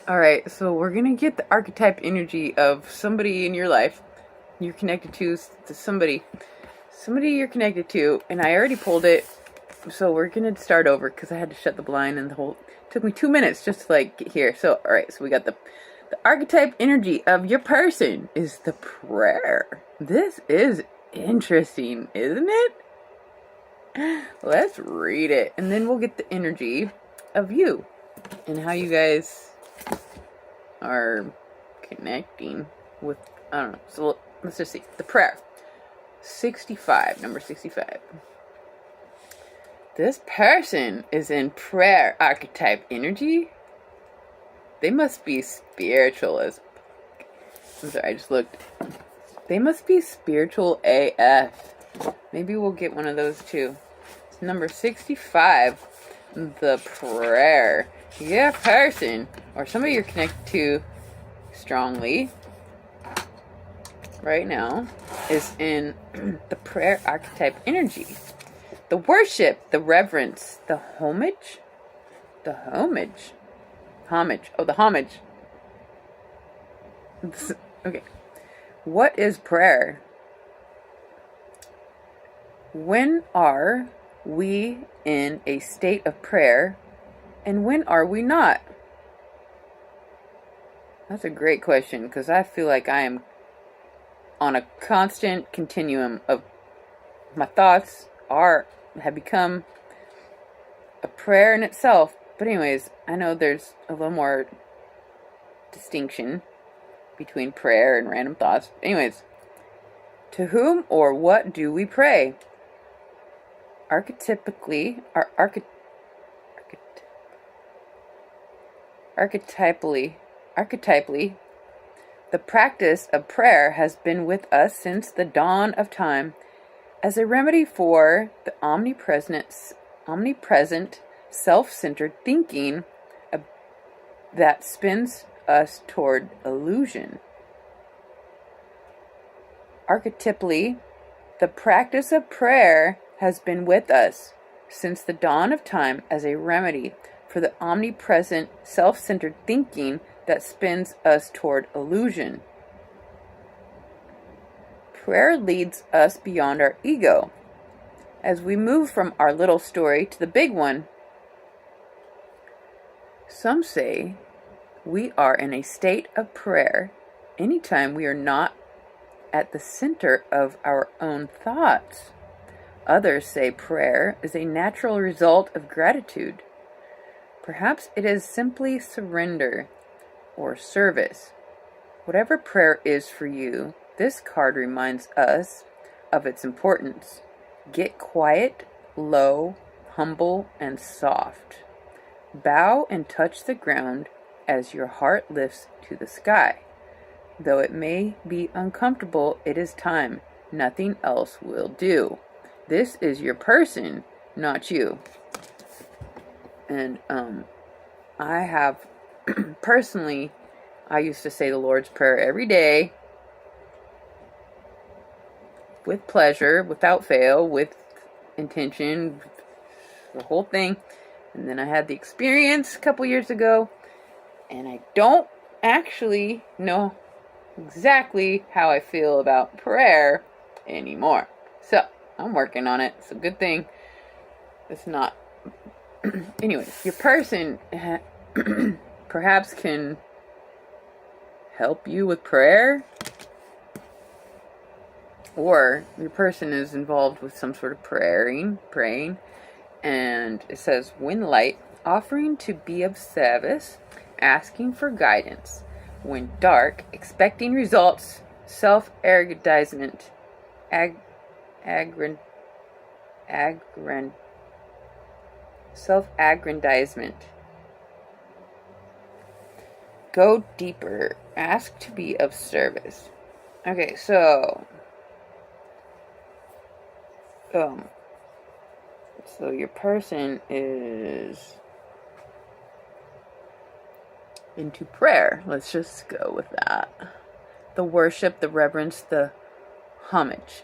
All right, so we're gonna get the archetype energy of somebody in your life you're connected to somebody you're connected to, and I already pulled it, so we're gonna start over because I had to shut the blind and it took me 2 minutes just to like get here. So all right, so we got the archetype energy of your person is the prayer. This is interesting, isn't it? Let's read it, and then we'll get the energy of you and how you guys are connecting with, I don't know. So let's just see. The prayer. 65, number 65. This person is in prayer archetype energy. They must be spiritual as... I'm sorry, I just looked. They must be spiritual AF. Maybe we'll get one of those too. It's number 65. The prayer. Your person, or somebody you're connected to strongly right now, is in the prayer archetype energy. The worship, the reverence, the homage. The homage. Homage. Oh, the homage. Okay. What is prayer? When are we in a state of prayer, and when are we not? That's a great question, because I feel like I am on a constant continuum of my thoughts have become a prayer in itself. But anyways, I know there's a little more distinction between prayer and random thoughts. Anyways, to whom or what do we pray? Archetypally, the practice of prayer has been with us since the dawn of time as a remedy for the omnipresent self-centered thinking that spins us toward illusion. Archetypally, the practice of prayer has been with us since the dawn of time as a remedy for the omnipresent self-centered thinking that spins us toward illusion. Prayer leads us beyond our ego. As we move from our little story to the big one, some say we are in a state of prayer anytime we are not at the center of our own thoughts. Others say prayer is a natural result of gratitude. Perhaps it is simply surrender or service. Whatever prayer is for you, this card reminds us of its importance. Get quiet, low, humble, and soft. Bow and touch the ground as your heart lifts to the sky. Though it may be uncomfortable, it is time. Nothing else will do. This is your person, not you. And I have personally, I used to say the Lord's Prayer every day with pleasure, without fail, with intention, the whole thing. And then I had the experience a couple years ago, and I don't actually know exactly how I feel about prayer anymore. So I'm working on it. It's a good thing. It's not. Anyway, your person perhaps can help you with prayer, or your person is involved with some sort of praying, and it says, when light, offering to be of service, asking for guidance. When dark, expecting results, self-aggrandizement, self-aggrandizement. Go deeper, ask to be of service. Okay, so your person is into prayer. Let's just go with that. The worship, the reverence, the homage.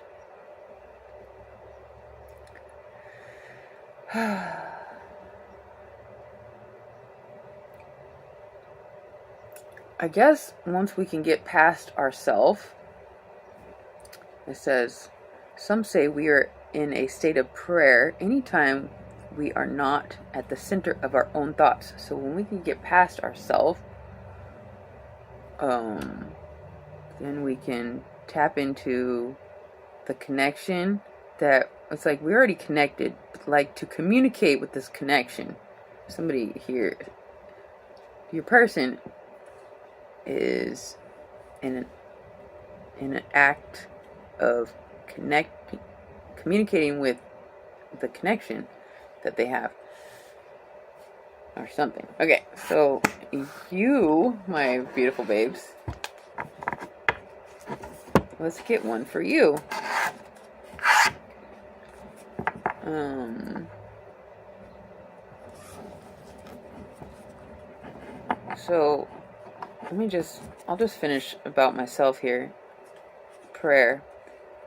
I guess once we can get past ourself, it says, some say we are in a state of prayer anytime we are not at the center of our own thoughts. So when we can get past ourself, then we can tap into the connection that it's like we're already connected, but like to communicate with this connection. Somebody here, your person is in an act of communicating with the connection that they have or something. Okay, so you, my beautiful babes, let's get one for you. So I'll just finish about myself here. Prayer.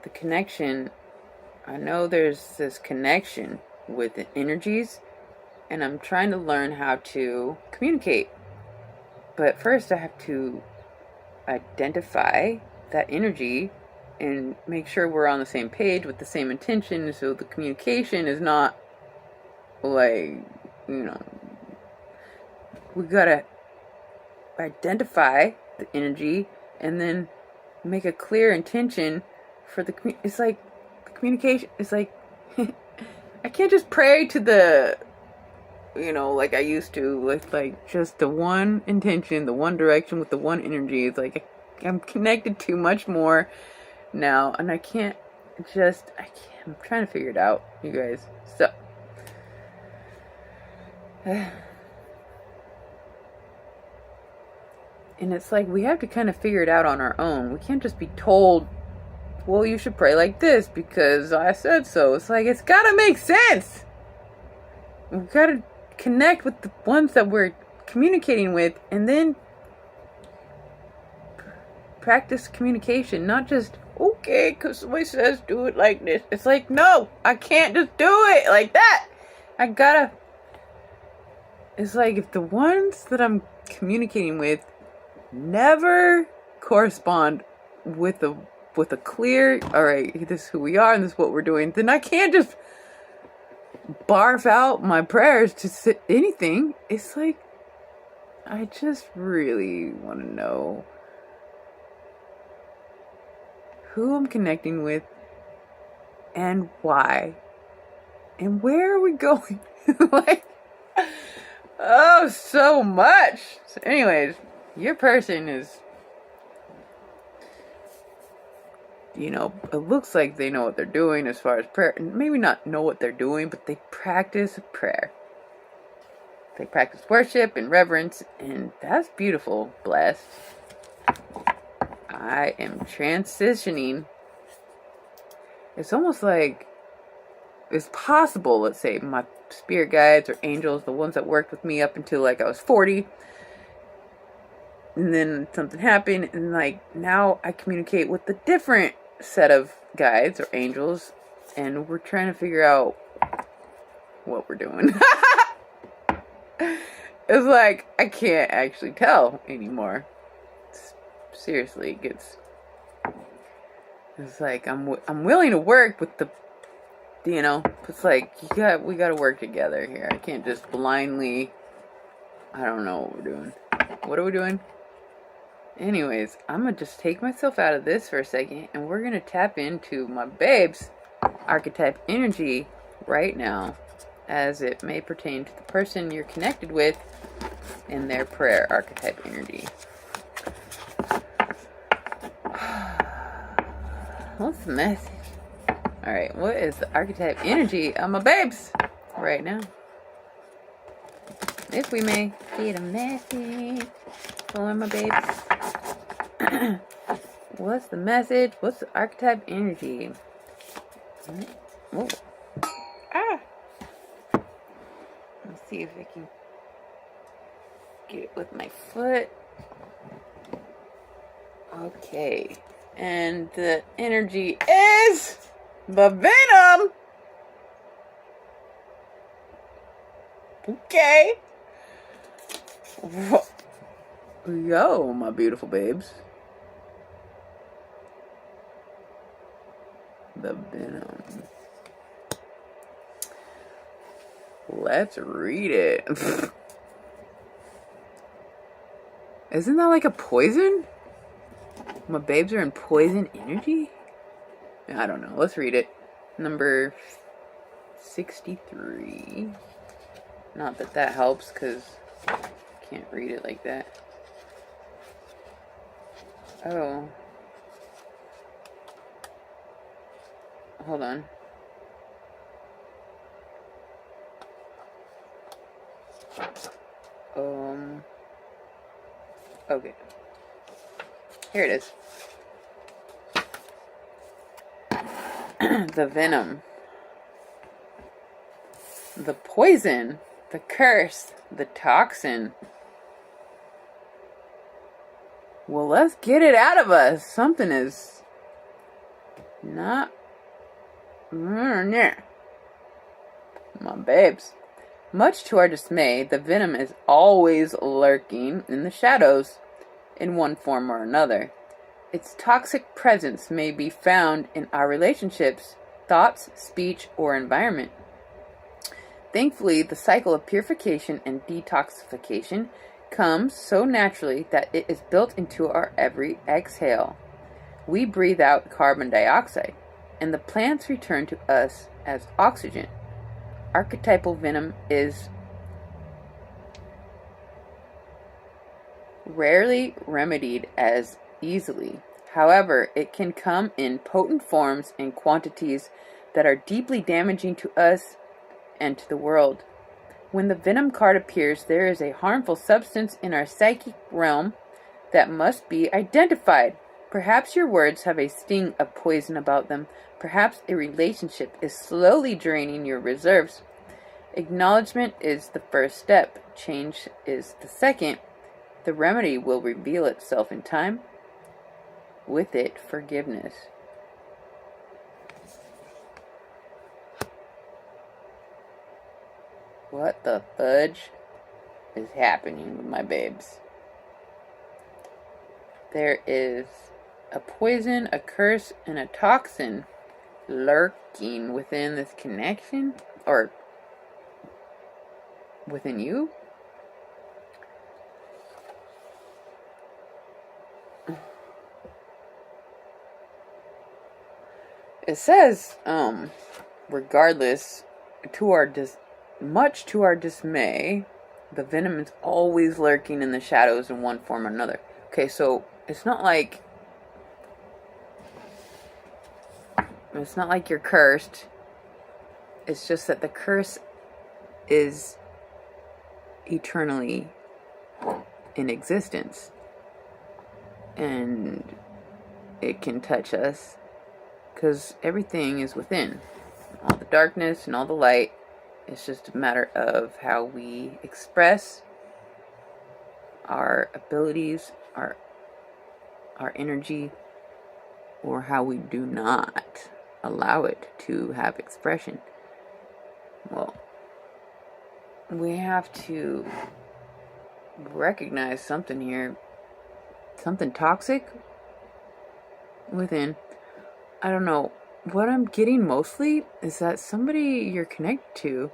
The connection, I know there's this connection with the energies, and I'm trying to learn how to communicate. But first I have to identify that energy and make sure we're on the same page with the same intention, so the communication is not like, we gotta identify the energy and then make a clear intention for the it's like the communication. It's like I can't just pray to the like I used to, with like just the one intention, the one direction with the one energy. It's like I'm connected to much more now, and I can't. I'm trying to figure it out, you guys. So and it's like we have to kind of figure it out on our own. We can't just be told, well, you should pray like this because I said so. It's like, it's gotta make sense. We've gotta connect with the ones that we're communicating with, and then practice communication, not just, okay, because somebody says do it like this. It's like, no, I can't just do it like that. It's like, if the ones that I'm communicating with never correspond with a clear, all right, this is who we are and this is what we're doing, then I can't just barf out my prayers to anything. It's like, I just really want to know who I'm connecting with and why and where are we going. Like, oh, so much. So anyways, your person is, it looks like they know what they're doing as far as prayer. Maybe not know what they're doing, but they practice prayer. They practice worship and reverence, and that's beautiful. Blessed. I am transitioning. It's almost like it's possible, let's say, my spirit guides or angels, the ones that worked with me up until like I was 40, and then something happened, and like now I communicate with a different set of guides or angels, and we're trying to figure out what we're doing. It's like I can't actually tell anymore. Seriously, it's like I'm willing to work with the, it's like we gotta work together here. I can't just blindly, I don't know what we're doing. What are we doing? Anyways, I'm gonna just take myself out of this for a second, and we're gonna tap into my babe's archetype energy right now, as it may pertain to the person you're connected with in their prayer archetype energy. What's the message? Alright, what is the archetype energy of my babes right now? If we may get a message for my babes. What's the message? What's the archetype energy? Whoa. Ah! Let's see if I can get it with my foot. Okay. And the energy is the venom. Okay. Yo, my beautiful babes. The Venom. Let's read it. Isn't that like a poison? My babes are in poison energy? I don't know. Let's read it. Number 63. Not that that helps, because I can't read it like that. Oh. Hold on. Okay. Here it is. The venom. The poison. The curse. The toxin. Well, let's get it out of us. Something is not... My babes. Much to our dismay, the venom is always lurking in the shadows, in one form or another. Its toxic presence may be found in our relationships, thoughts, speech, or environment. Thankfully, the cycle of purification and detoxification comes so naturally that it is built into our every exhale. We breathe out carbon dioxide, and the plants return to us as oxygen. Archetypal venom is rarely remedied as easily. However, it can come in potent forms and quantities that are deeply damaging to us and to the world. When the venom card appears, there is a harmful substance in our psychic realm that must be identified. Perhaps your words have a sting of poison about them. Perhaps a relationship is slowly draining your reserves. Acknowledgement is the first step. Change is the second. The remedy will reveal itself in time. With it, forgiveness. What the fudge is happening with my babes? There is a poison, a curse, and a toxin lurking within this connection, or within you. It says, regardless, much to our dismay, the venom is always lurking in the shadows in one form or another. Okay, so it's not like you're cursed. It's just that the curse is eternally in existence, and it can touch us because everything is within. All the darkness and all the light. It's just a matter of how we express our abilities, our energy, or how we do not allow it to have expression. Well, we have to recognize something here, something toxic within. I don't know. What I'm getting mostly is that somebody you're connected to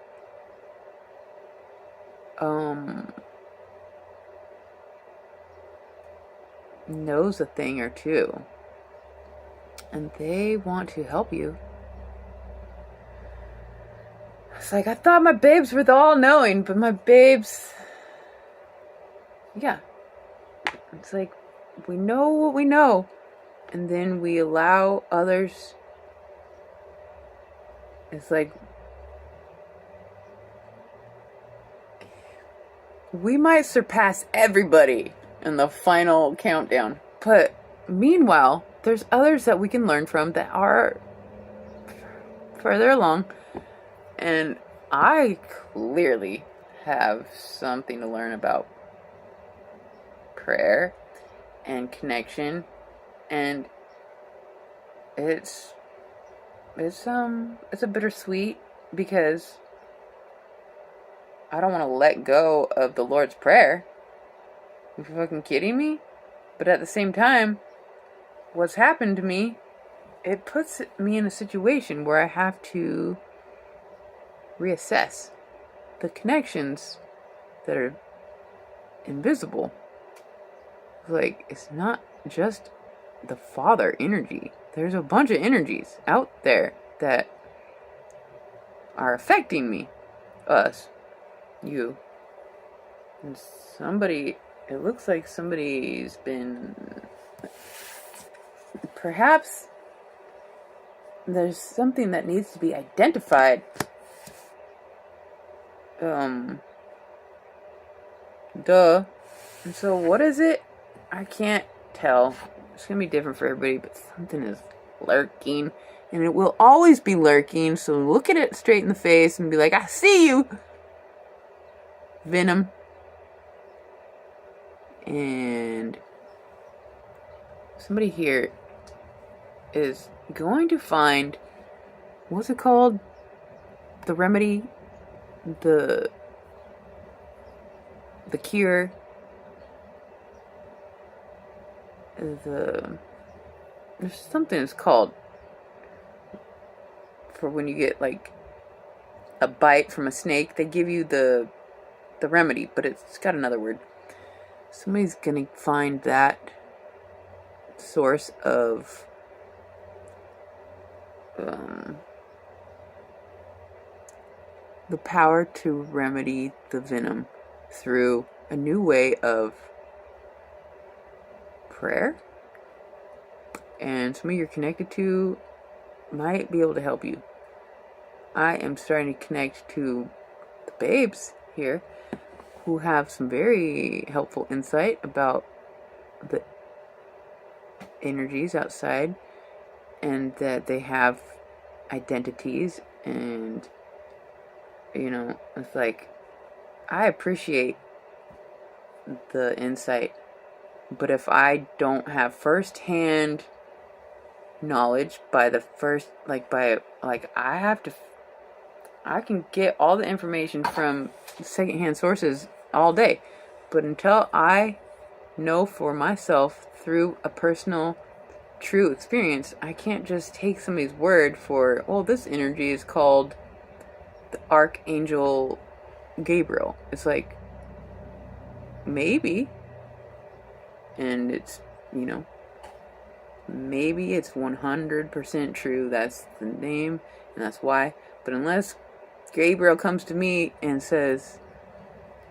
knows a thing or two, and they want to help you. It's like, I thought my babes were the all-knowing, but my babes, yeah, it's like we know what we know, and then we allow others. It's like we might surpass everybody in the final countdown, but meanwhile, there's others that we can learn from that are further along, and I clearly have something to learn about prayer and connection, and it's a bittersweet, because I don't want to let go of the Lord's Prayer. You fucking kidding me? But at the same time, what's happened to me, it puts me in a situation where I have to reassess the connections that are invisible. Like, it's not just the father energy. There's a bunch of energies out there that are affecting me, us, you. And it looks like somebody's been, perhaps there's something that needs to be identified. Duh. And so what is it? I can't tell. It's gonna be different for everybody, but something is lurking. And it will always be lurking, so look at it straight in the face and be like, I see you! Venom. And somebody here is going to find, what's it called? The remedy? The cure? There's something it's called for when you get like a bite from a snake. They give you the remedy, but it's got another word. Somebody's gonna find that source of the power to remedy the venom through a new way of prayer. And somebody you're connected to might be able to help you. I am starting to connect to the babes here who have some very helpful insight about the energies outside, and that they have identities, and it's like, I appreciate the insight, but if I don't have first-hand knowledge I can get all the information from secondhand sources all day, but until I know for myself through a personal true experience, I can't just take somebody's word for, oh, this energy is called the Archangel Gabriel. It's like, maybe, and it's, maybe it's 100% true, that's the name, and that's why. But unless Gabriel comes to me and says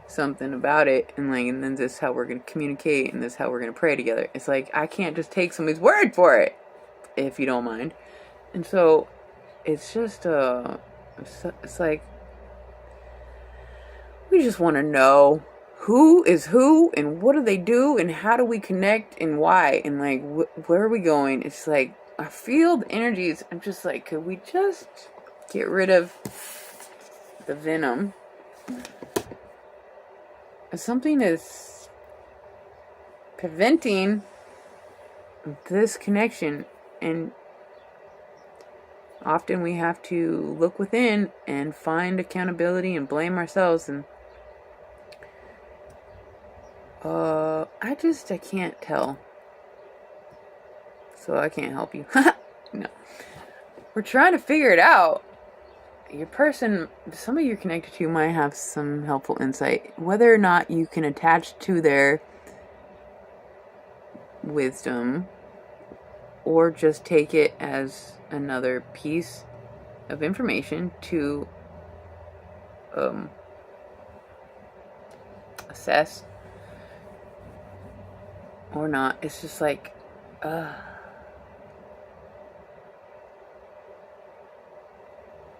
something about it, and then this is how we're going to communicate, and this is how we're going to pray together, it's like, I can't just take somebody's word for it, if you don't mind. And so it's just it's like, we just want to know who is who, and what do they do, and how do we connect, and why, and where are we going. It's like, I feel the energies. I'm just like, could we just get rid of the venom? Something is preventing this connection, and often we have to look within and find accountability and blame ourselves. And I can't tell, so I can't help you. No, we're trying to figure it out. Somebody you're connected to might have some helpful insight. Whether or not you can attach to their wisdom, or just take it as another piece of information to assess or not. It's just like,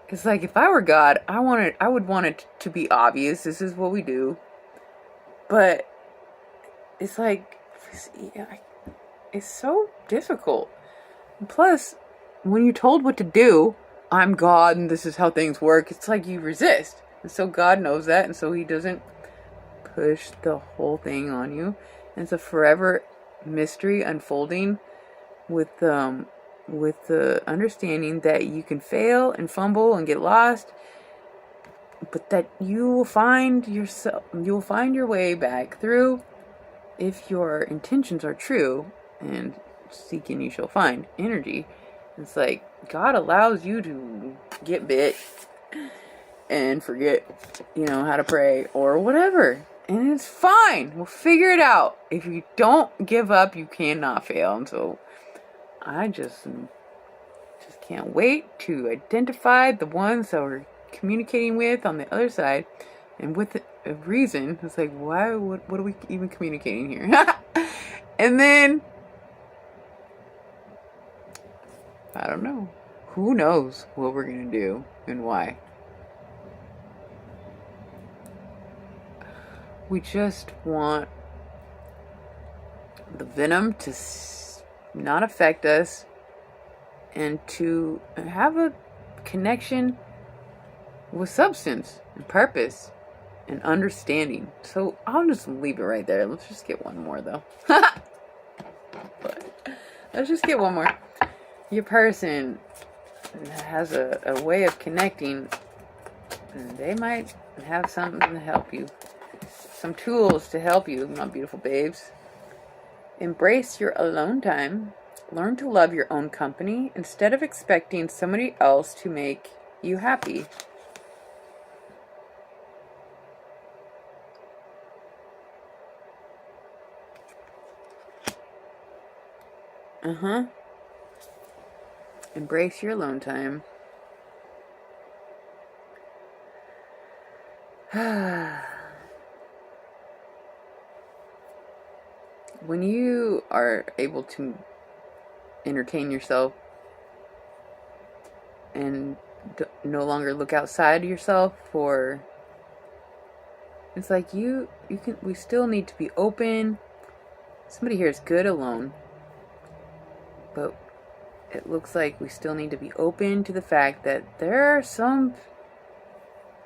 it's like, if I were God, I would want it to be obvious. This is what we do. But it's like, it's so difficult. And plus, when you're told what to do, I'm God and this is how things work, it's like you resist. And so God knows that, and so he doesn't push the whole thing on you. And it's a forever mystery unfolding with the understanding that you can fail and fumble and get lost, but that you will find your way back through, if your intentions are true, and seek and you shall find energy, it's like God allows you to get bit and forget, how to pray or whatever. And it's fine. We'll figure it out. If you don't give up, you cannot fail. And so I just can't wait to identify the ones that we're communicating with on the other side. And with a reason, it's like, why? What are we even communicating here? And then, I don't know. Who knows what we're going to do and why? We just want the venom to not affect us and to have a connection with substance and purpose and understanding. So I'll just leave it right there. Let's just get one more, though. Let's just get one more. Your person has a way of connecting, and they might have something to help you. Some tools to help you, my beautiful babes. Embrace your alone time. Learn to love your own company instead of expecting somebody else to make you happy. Embrace your alone time. When you are able to entertain yourself and no longer look outside yourself for, it's like we still need to be open. Somebody here is good alone, but it looks like we still need to be open to the fact that there are some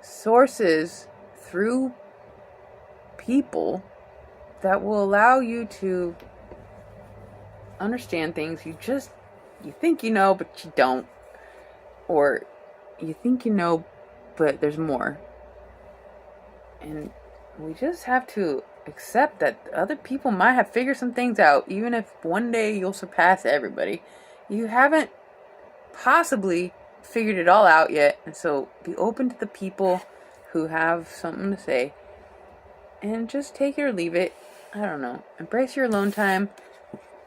sources through people that will allow you to understand things you think you know, but you don't. Or you think you know, but there's more. And we just have to accept that other people might have figured some things out, even if one day you'll surpass everybody. You haven't possibly figured it all out yet. And so be open to the people who have something to say. And just take it or leave it. I don't know. Embrace your alone time.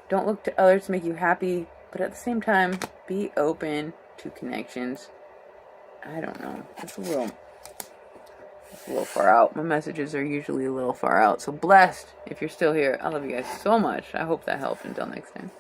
Don't look to others to make you happy. But at the same time, be open to connections. I don't know. It's a little far out. My messages are usually a little far out. So blessed if you're still here. I love you guys so much. I hope that helped. Until next time.